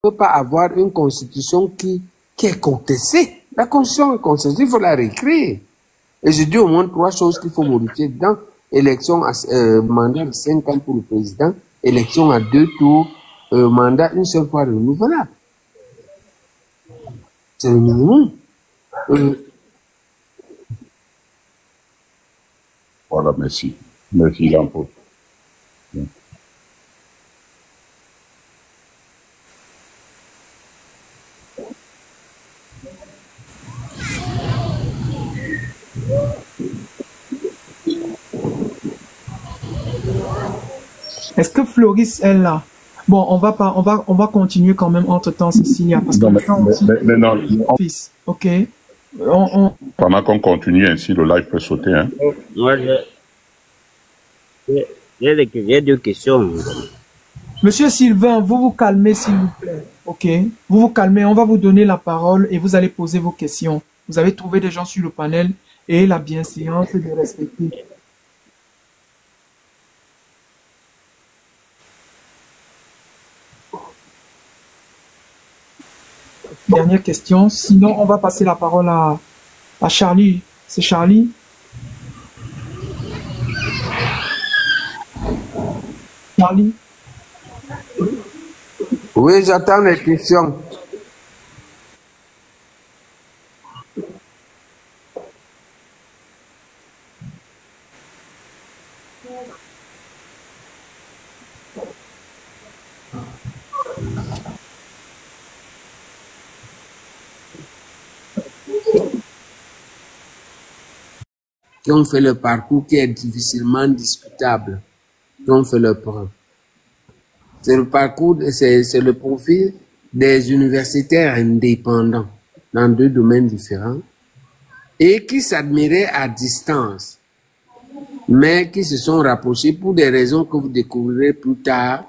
ne peut pas avoir une constitution qui est contestée. La constitution est contestée, il faut la réécrire. Et je dis au moins 3 choses qu'il faut modifier dedans. Élection à mandat de 5 ans pour le président, élection à 2 tours, mandat une seule fois renouvelable. C'est le minimum. Voilà, merci. Merci, Jean-Paul. Est-ce que Floris est là? Bon, on va continuer quand même entre-temps, Cécilia, parce que non, fils, ok. Pendant qu'on continue ainsi, le live peut sauter, hein. Moi, j'ai 2 questions. Monsieur Sylvain, vous vous calmez, s'il vous plaît, ok? Vous vous calmez, on va vous donner la parole et vous allez poser vos questions. Vous avez trouvé des gens sur le panel et la bienséance de respecter. Dernière question. Sinon, on va passer la parole à Charlie. C'est Charlie? Charlie? Oui, j'attends les questions. Qui ont fait le parcours qui est difficilement discutable, qui ont fait leur preuve. C'est le parcours, c'est le profil des universitaires indépendants dans 2 domaines différents et qui s'admiraient à distance, mais qui se sont rapprochés pour des raisons que vous découvrirez plus tard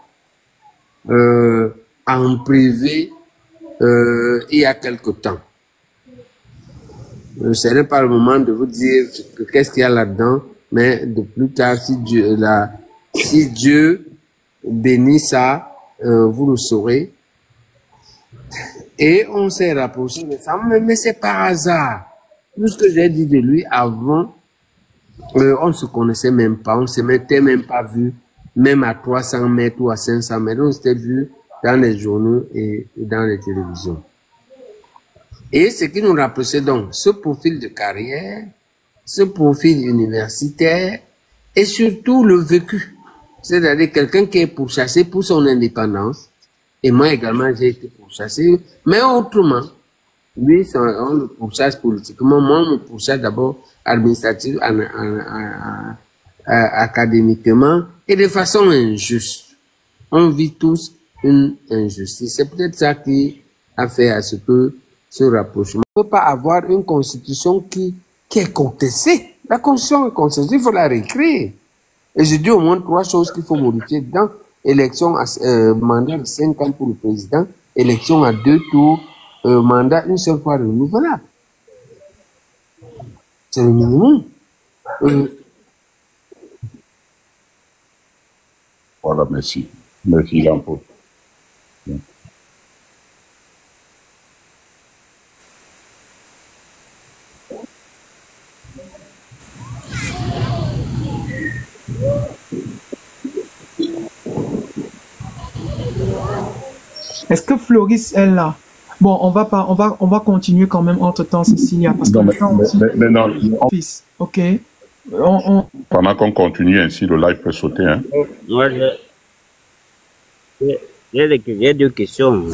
en privé il y a quelque temps. Ce n'est pas le moment de vous dire qu'est-ce qu'il y a là-dedans, mais de plus tard, si Dieu bénit ça, vous le saurez. Et on s'est rapproché de ça, mais c'est par hasard. Tout ce que j'ai dit de lui avant, on ne se connaissait même pas, on ne se mettait même pas vu, même à 300 mètres ou à 500 mètres, on s'était vu dans les journaux et dans les télévisions. Et ce qui nous rapprochait donc, ce profil de carrière, ce profil universitaire et surtout le vécu. C'est-à-dire quelqu'un qui est pourchassé pour son indépendance. Et moi également, j'ai été pourchassé, mais autrement. Lui, on le pourchasse politiquement. Moi, on me pourchasse d'abord administrativement, académiquement et de façon injuste. On vit tous une injustice. C'est peut-être ça qui a fait à ce que ce rapprochement. On ne peut pas avoir une constitution qui est contestée. La constitution est contestée, il faut la réécrire. Et je dis au moins 3 choses qu'il faut modifier dedans. Élection à mandat de 5 ans pour le président, élection à 2 tours, mandat une seule fois renouvelable. C'est le minimum. Voilà, merci. Merci, Jean-Paul. Est-ce que Floris est là? Bon, on va continuer quand même entre-temps, Cécilia, parce que non, fils, ok. Pendant qu'on continue ainsi, le live peut sauter, hein. Moi, j'ai 2 questions.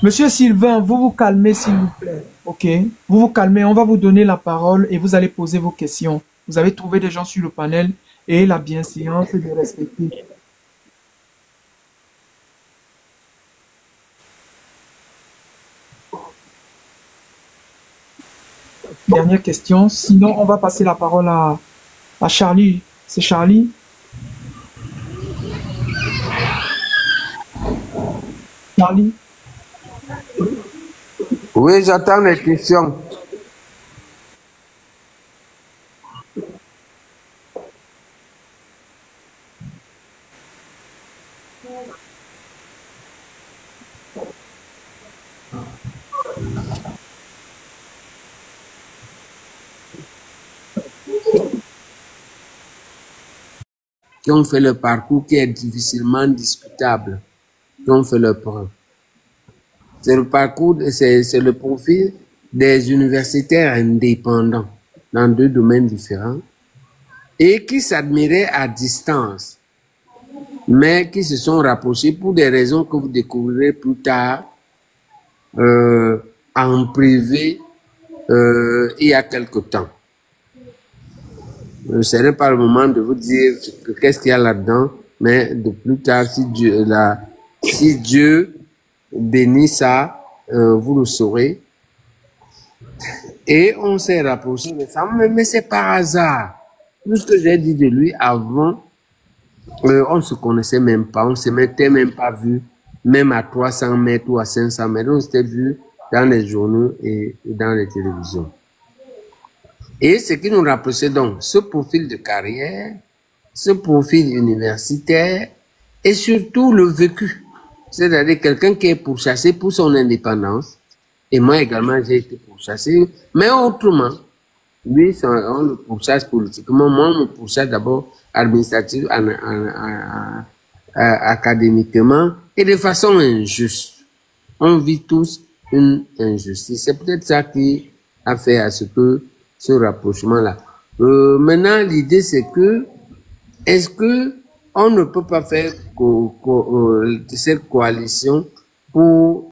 Monsieur Sylvain, vous vous calmez, s'il vous plaît, ok? Vous vous calmez, on va vous donner la parole et vous allez poser vos questions. Vous avez trouvé des gens sur le panel et la bienséance de respecter. Dernière question. Sinon, on va passer la parole à Charlie. C'est Charlie? Charlie? Oui, j'attends les questions. qui ont fait le parcours qui est difficilement discutable, qui ont fait leur preuve. C'est le parcours, c'est le profil des universitaires indépendants dans deux domaines différents et qui s'admiraient à distance, mais qui se sont rapprochés pour des raisons que vous découvrirez plus tard en privé il y a quelque temps. Ce n'est pas le moment de vous dire qu'est-ce qu'il y a là-dedans, mais de plus tard, si Dieu bénit ça, vous le saurez. Et on s'est rapproché de ça, mais c'est par hasard. Tout ce que j'ai dit de lui avant, on ne se connaissait même pas, on ne se mettait même pas vu, même à 300 mètres ou à 500 mètres, on s'était vu dans les journaux et dans les télévisions. Et ce qui nous rapprochait donc, ce profil de carrière, ce profil universitaire et surtout le vécu. C'est-à-dire quelqu'un qui est pourchassé pour son indépendance. Et moi également, j'ai été pourchassé, mais autrement. Lui, on le pourchasse politiquement. Moi, on me pourchasse d'abord administrativement, académiquement et de façon injuste. On vit tous une injustice. C'est peut-être ça qui a fait à ce rapprochement-là. Maintenant, l'idée, c'est que, est-ce que on ne peut pas faire cette coalition pour